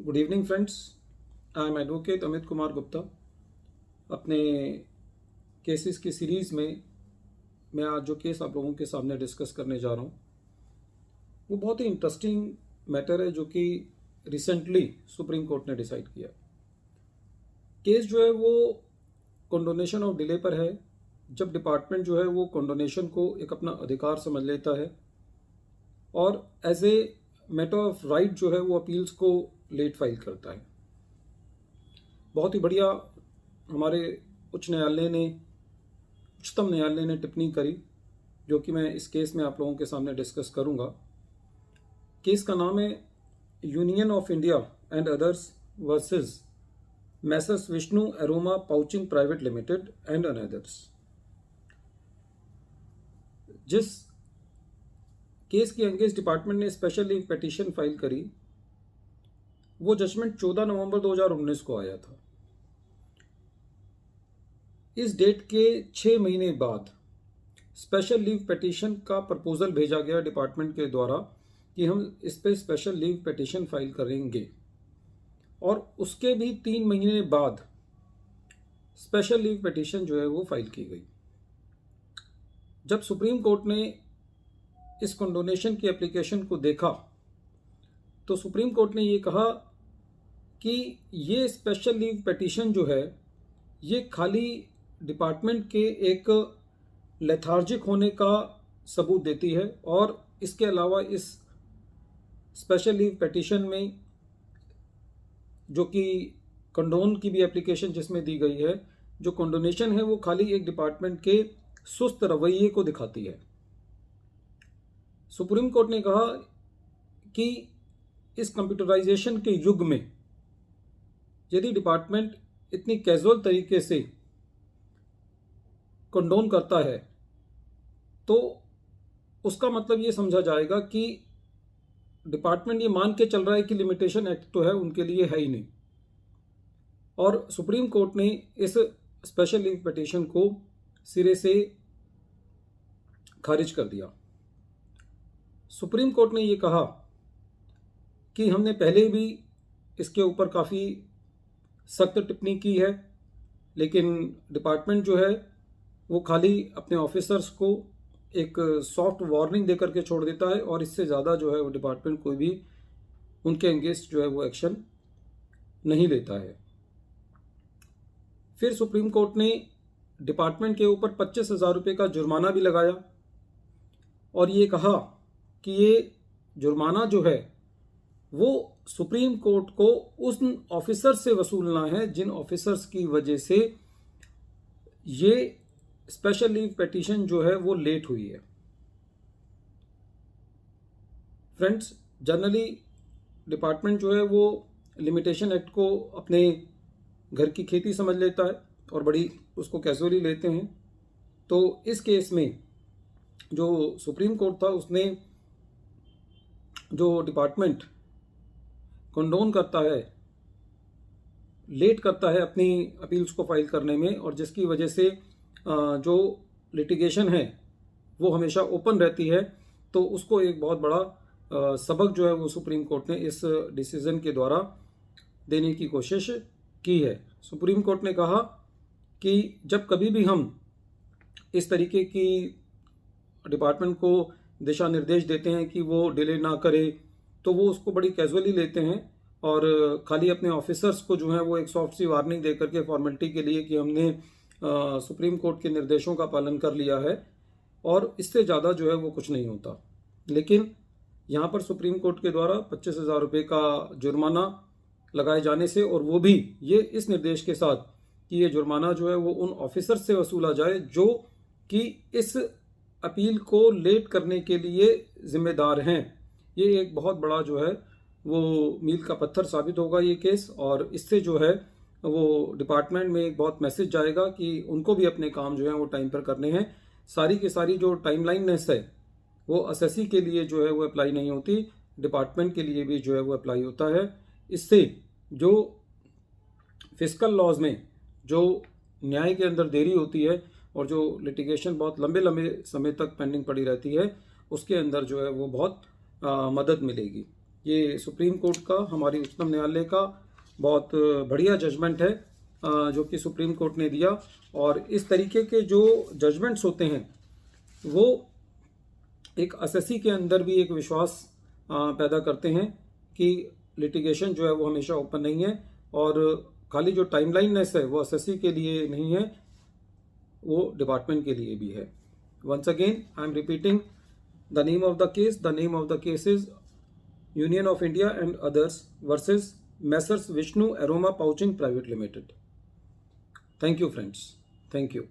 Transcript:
Good evening friends. I am advocate Amit Kumar Gupta. अपने cases की series में मैं आज जो केस आप लोगों के सामने डिस्कस करने जा रहा हूँ वो बहुत ही इंटरेस्टिंग मैटर है जो कि रिसेंटली सुप्रीम कोर्ट ने डिसाइड किया। केस जो है वो कंडोनेशन ऑफ डिले पर है। जब डिपार्टमेंट जो है वो कंडोनेशन को एक अपना अधिकार समझ लेता है और as a matter of right जो है वो अपील्स को लेट फाइल करता है। बहुत ही बढ़िया हमारे उच्चतम न्यायालय ने टिप्पणी करी जो कि मैं इस केस में आप लोगों के सामने डिस्कस करूंगा। केस का नाम है union of India and others versus Messrs Vishnu aroma pouching private limited and another's. जिस केस की अगेंस्ट डिपार्टमेंट ने स्पेशल लीव पिटीशन फाइल करी वो जजमेंट 14 नवंबर 2019 को आया था। इस डेट के 6 महीने बाद स्पेशल लीव पिटीशन का प्रपोजल भेजा गया डिपार्टमेंट के द्वारा कि हम इस पे स्पेशल लीव पिटीशन फाइल करेंगे और उसके भी 3 महीने बाद स्पेशल लीव पिटीशन जो है वो फाइल की गई। जब सुप्रीम कोर्ट ने इस कंडोनेशन की एप्लीकेशन को देखा तो सुप्रीम कोर्ट ने ये कहा कि ये स्पेशल लीव पिटीशन जो है ये खाली डिपार्टमेंट के एक लेथार्जिक होने का सबूत देती है और इसके अलावा इस स्पेशल लीव पिटीशन में जो कि कंडोन की भी एप्लीकेशन जिसमें दी गई है, जो कंडोनेशन है वो खाली एक डिपार्टमेंट के सुस्त रवैये को दिखाती है। सुप्रीम कोर्ट ने कहा कि इस कंप्यूटराइजेशन के युग में यदि डिपार्टमेंट इतनी कैजुअल तरीके से कंडोन करता है तो उसका मतलब ये समझा जाएगा कि डिपार्टमेंट ये मान के चल रहा है कि लिमिटेशन एक्ट तो है उनके लिए है ही नहीं। और सुप्रीम कोर्ट ने इस स्पेशल लीव पिटीशन को सिरे से खारिज कर दिया। सुप्रीम कोर्ट ने ये कहा कि हमने पहले भी इसके ऊपर काफ़ी सख्त टिप्पणी की है, लेकिन डिपार्टमेंट जो है वो खाली अपने ऑफिसर्स को एक सॉफ्ट वार्निंग देकर के छोड़ देता है और इससे ज़्यादा जो है वो डिपार्टमेंट कोई भी उनके अगेंस्ट जो है वो एक्शन नहीं लेता है। फिर सुप्रीम कोर्ट ने डिपार्टमेंट के ऊपर 25,000 रुपये का जुर्माना भी लगाया और ये कहा कि ये जुर्माना जो है वो सुप्रीम कोर्ट को उन ऑफिसर से वसूलना है जिन ऑफिसर्स की वजह से ये स्पेशल लीव पिटीशन जो है वो लेट हुई है। फ्रेंड्स, जनरली डिपार्टमेंट जो है वो लिमिटेशन एक्ट को अपने घर की खेती समझ लेता है और बड़ी उसको कैजुअली लेते हैं। तो इस केस में जो सुप्रीम कोर्ट था उसने जो डिपार्टमेंट कंडोन करता है, लेट करता है अपनी अपील्स को फाइल करने में और जिसकी वजह से जो लिटिगेशन है वो हमेशा ओपन रहती है, तो उसको एक बहुत बड़ा सबक जो है वो सुप्रीम कोर्ट ने इस डिसीजन के द्वारा देने की कोशिश की है। सुप्रीम कोर्ट ने कहा कि जब कभी भी हम इस तरीके की डिपार्टमेंट को दिशा निर्देश देते हैं कि वो डिले ना करे तो वो उसको बड़ी कैजुअली लेते हैं और खाली अपने ऑफिसर्स को जो है वो एक सॉफ्ट सी वार्निंग दे करके फॉर्मेलिटी के लिए कि हमने सुप्रीम कोर्ट के निर्देशों का पालन कर लिया है और इससे ज़्यादा जो है वो कुछ नहीं होता। लेकिन यहाँ पर सुप्रीम कोर्ट के द्वारा 25,000 रुपये का जुर्माना लगाए जाने से, और वो भी ये इस निर्देश के साथ कि ये जुर्माना जो है वो उन ऑफिसर्स से वसूला जाए जो कि इस अपील को लेट करने के लिए जिम्मेदार हैं, ये एक बहुत बड़ा जो है वो मील का पत्थर साबित होगा ये केस। और इससे जो है वो डिपार्टमेंट में एक बहुत मैसेज जाएगा कि उनको भी अपने काम जो है वो टाइम पर करने हैं। सारी की सारी जो टाइमलाइननेस है वो असेसी के लिए जो है वो अप्लाई नहीं होती, डिपार्टमेंट के लिए भी जो है वो अप्लाई होता है। इससे जो फिस्कल लॉज में जो न्याय के अंदर देरी होती है और जो लिटिगेशन बहुत लंबे लंबे समय तक पेंडिंग पड़ी रहती है उसके अंदर जो है वो बहुत मदद मिलेगी। ये सुप्रीम कोर्ट का, हमारी उच्चतम न्यायालय का बहुत बढ़िया जजमेंट है जो कि सुप्रीम कोर्ट ने दिया। और इस तरीके के जो जजमेंट्स होते हैं वो एक एसएससी के अंदर भी एक विश्वास पैदा करते हैं कि लिटिगेशन जो है वो हमेशा ओपन नहीं है, और खाली जो टाइमलाइननेस है वो एसएससी के लिए नहीं है, वो डिपार्टमेंट के लिए भी है। Once again I am repeating the name of the case. The name of the case is union of India and others versus messrs Vishnu aroma pouching private limited. Thank you friends, thank you.